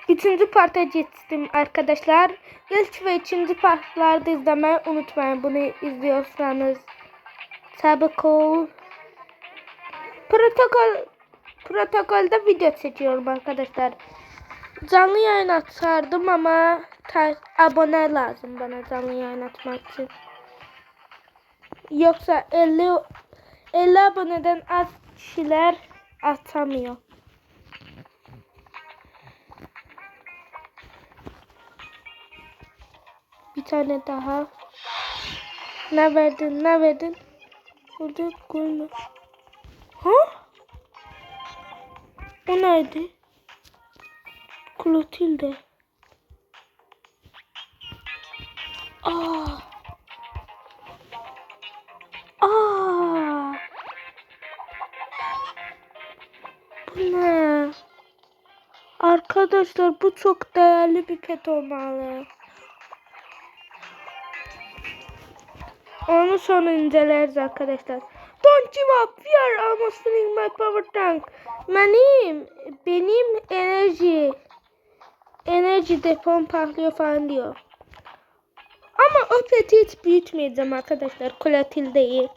Üçüncü parta geçtim arkadaşlar. İlk ve ikinci partlarda izlemeyi unutmayın. Bunu izliyorsanız. Çabuk ol. Protokolde video çekiyorum arkadaşlar. Canlı yayın açardım ama abone lazım bana canlı yayın açmak için. Yoksa 50 aboneden az kişiler atamıyor. Bir tane daha. Ne verdin? Ne verdin? Burada koyma. Ha? O neydi? Clotilde. Aa. Aa. Bu ne? Arkadaşlar bu çok değerli bir pet olmalı. Onu sonra inceleriz arkadaşlar. Don't give up. We are almost filling my power tank. Benim enerji depom patlıyor falan diyor. Ama o peti hiç büyütmeyeceğim arkadaşlar. Clotilde'yi.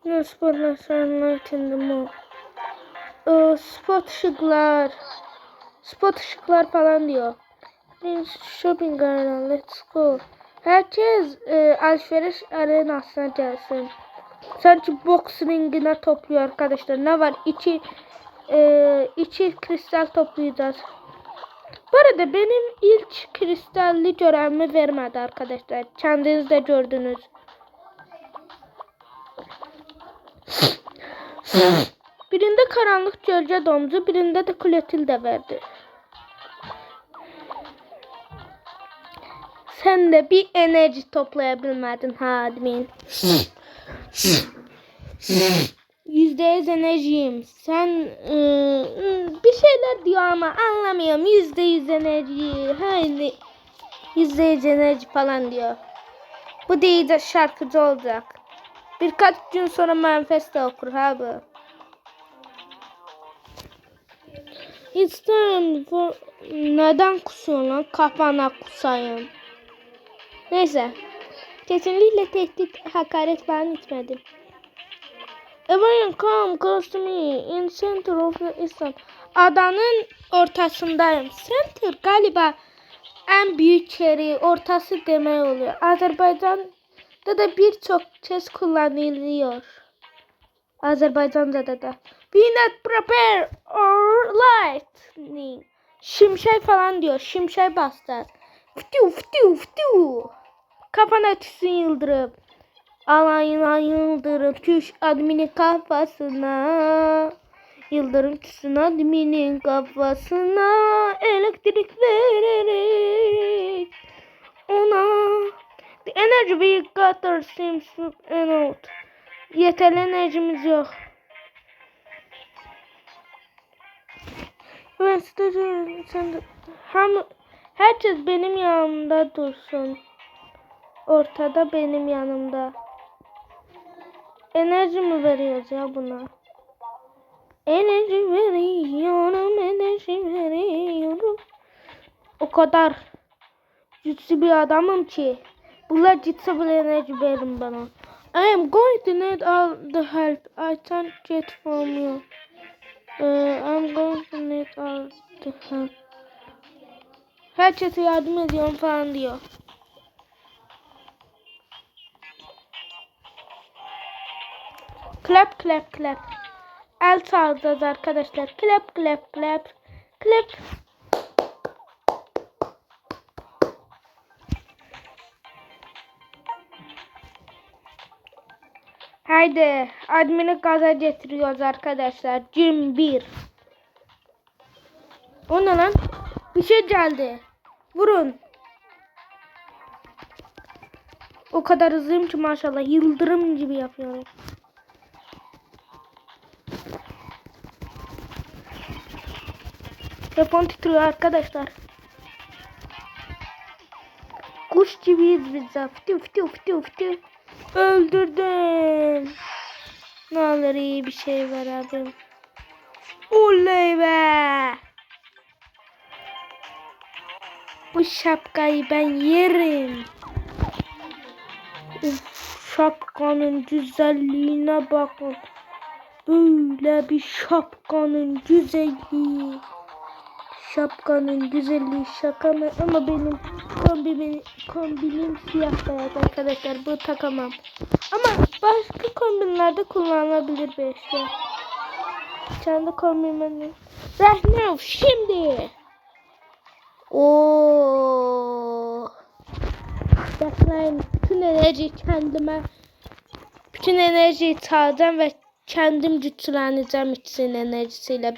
No spotlar sunlighting mu? Spot ışıklar falan diyor. Shopping arena, let's go. Herkes alışveriş arenasına gelsin. Sanki box ringine topluyor arkadaşlar. Ne var? İki kristal toplayacağız. Bu arada benim ilk kristalli görevimi vermedi arkadaşlar. Kendiniz de gördünüz. Birinde karanlık gölge domzu, birinde de Clotilde verdi. Sen de bir enerji toplayabilmedin admin. %100 enerjiyim. Sen bir şeyler diyor ama anlamıyorum. %100 enerji. Haydi. %100 enerji falan diyor. Bu değil de şarkıcı olacak. Birkaç gün sonra manifesto okur abi. It's time for... Neden kusuyorsun lan? Kafana kusayım. Neyse. Kesinlikle tehdit, hakaret falan etmedim. Everyone come close to me in center of the Islam. Adanın ortasındayım. Center galiba en büyük yeri, ortası demek oluyor. Azerbaycan'da da birçok kez kullanılıyor. Azerbaycan'da da. Be not prepare or lightning. Şimşek falan diyor. Şimşek bastı. Fıtı fıtı fıtı. Kafana tüsün yıldırım. Alayına yıldırım tüş adminin kafasına. Yıldırım tüsün adminin kafasına. Elektrik vererek ona. The energy we gather seems to end. Yeterli enerjimiz yok. Herkes benim yanımda dursun. Ortada benim yanımda. Enerji mi veriyoruz ya buna? Enerji veriyorum. O kadar güçlü bir adamım ki. Bunlar gitse bile enerji verin bana. I am going to need all the help I can get from you. I'm going to need all the help. Herkese yardım ediyorum falan diyor. Clap clap clap. El çalacağız arkadaşlar. Clap clap clap. Clap. Haydi. Admin'i gaza getiriyoruz arkadaşlar. Cim 1. O ne lan? Bir şey geldi. Vurun. O kadar hızlıyım ki maşallah. Yıldırım gibi yapıyorum. Telefon titriyor arkadaşlar. Kuş gibiyiz biz de. Fıtı fıtı fıtı fıtı. Öldürdüm. Ne olur iyi bir şey ver abim. Oley be. Bu şapkayı ben yerim. Şapkanın güzelliğine bakın. Böyle bir şapkanın güzelliği. Şapkanın güzelliği şaka mı? Ama benim kombinim siyah beyaz arkadaşlar. Bu takamam. Ama başka kombinlerde kullanılabilir bir eşya. Kendi kombinim. Rahne şimdi. Oo. Bakmayın, bütün enerjiyi sağlayacağım ve kendim güçleneceğim için enerjisiyle.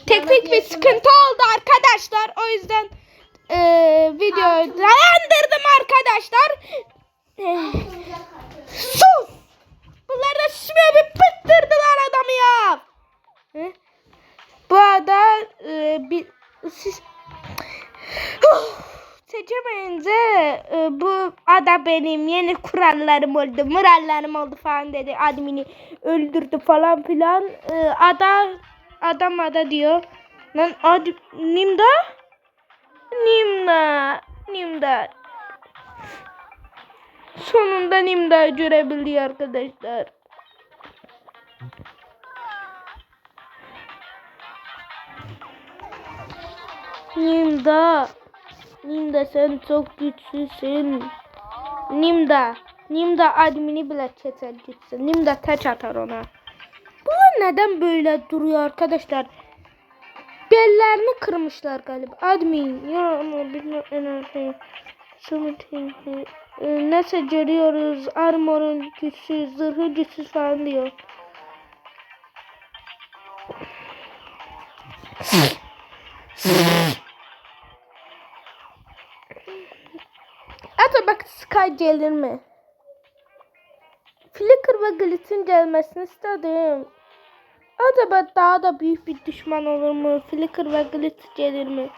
Teknik bir sıkıntı oldu arkadaşlar. O yüzden videoyu dayandırdım arkadaşlar. Sus! Bunlar da susmuyor, bir pıttırdılar adamı ya. Bu arada siz seçemeyince bu ada benim yeni kurallarım oldu, morallerim oldu falan dedi. Admini öldürdü falan filan. Adam diyor. Lan Nimda. Sonunda Nimda görebiliyor arkadaşlar. Nimda sen çok güçlüsün. Nimda admini bile keser gitsin. Nimda taç atar ona. Bu neden böyle duruyor arkadaşlar? Bellerini kırmışlar galiba. Admin ya ama bilmem neyse görüyoruz. Armor'un güçsüz, zırhı güçsüz falan diyor. Hatta bak Sky gelir mi? Flicker ve Glitz'in gelmesini istedim. Acaba daha da büyük bir düşman olur mu? Flicker ve Glitz gelir mi?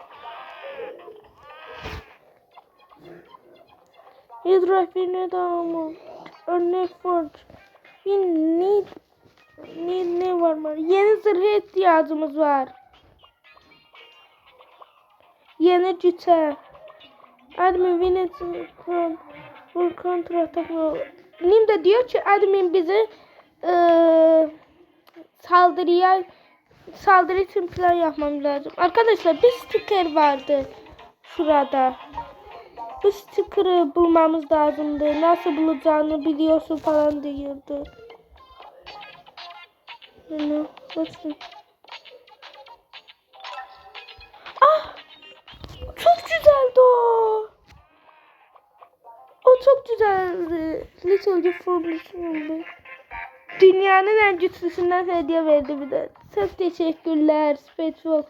Hydrafine Diamond. Örnek Forge. Ne var? Yeni zırha ihtiyacımız var. Yeni güçe. Admin Winnett'in kontra atak. Nimda diyor ki admin bizi saldırı için plan yapmamız lazım. Arkadaşlar bir sticker vardı şurada. Bu sticker'ı bulmamız lazımdı. Nasıl bulacağını biliyorsun falan diyordu. Bakın. Ah! Çok güzeldi o. O çok güzeldi. Little Formation. Dünyanın en güçlüsünden hediye verdi bir de. Çok teşekkürler Spacewalk.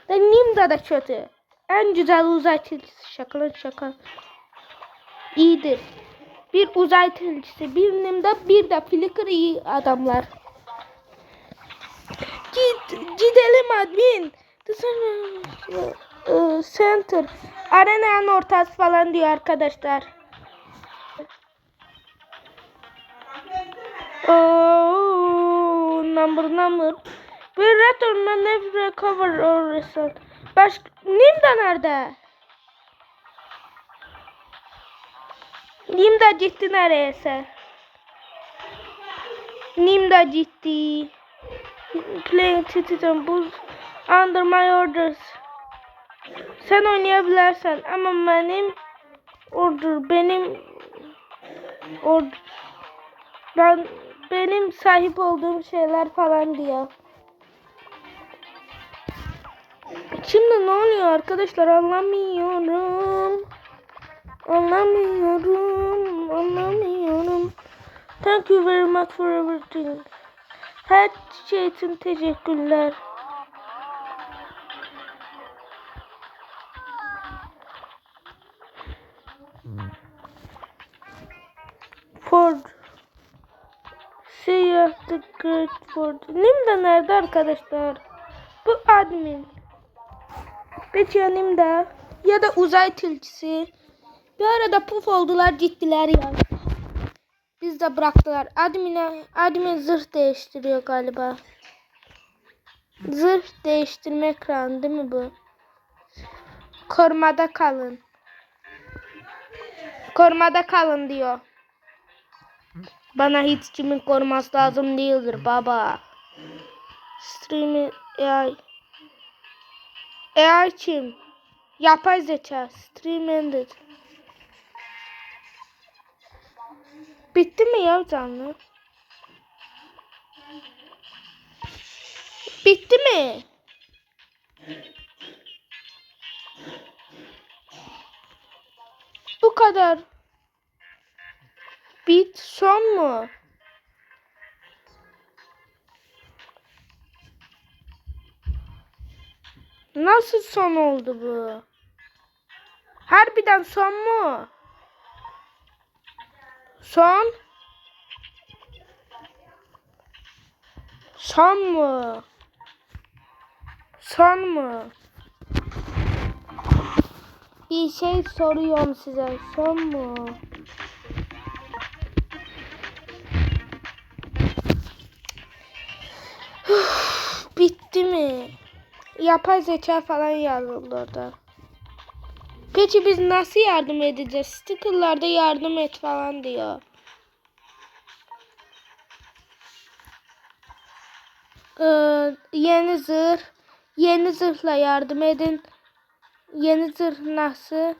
Nimda da kötü. En güzel uzay tilkisi. Şaka. İyidir. Bir uzay tilkisi, bir Nimda, bir de Flicker iyi adamlar. Gidelim admin. Center. Arenanın ortası falan diyor arkadaşlar. Number. We return and never recover or result. Nimda nerede? Nimda gitti nereyse. Nimda gitti. Playing Titan Boost under my orders. Sen oynayabilirsen ama benim sahip olduğum şeyler falan diyor. Şimdi ne oluyor arkadaşlar, anlamıyorum. Thank you very much for everything. Her şey için teşekkürler. Ford. The Great Ford. Nimda nerede arkadaşlar? Bu admin. Peki ya Nimda? Ya da uzay tilkisi. Bir arada puf oldular, gittiler ya. Biz de bıraktılar. Admin zırh değiştiriyor galiba. Zırh değiştirme ekranı değil mi bu? Korumada kalın. Korumada kalın diyor. Bana hiç kimin koruması lazım değildir baba. Stream AI. AI kim? Yapay zeka. Stream ended. Bitti mi ya canlı? Bitti mi? Bu kadar. Bit son mu? Nasıl son oldu bu? Harbiden son mu? Son? Son mu? Son mu? Bir şey soruyorum size. Son mu? Bitti mi? Yapay zeka falan yazıldı orada. Peki biz nasıl yardım edeceğiz? Sticker'larda yardım et falan diyor. Yeni zırh. Yeni zırhla yardım edin. Yeni zırh nasıl?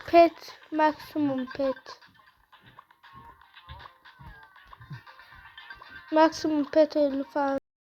Pet. Maksimum pet. Maksimum pet 50 falan.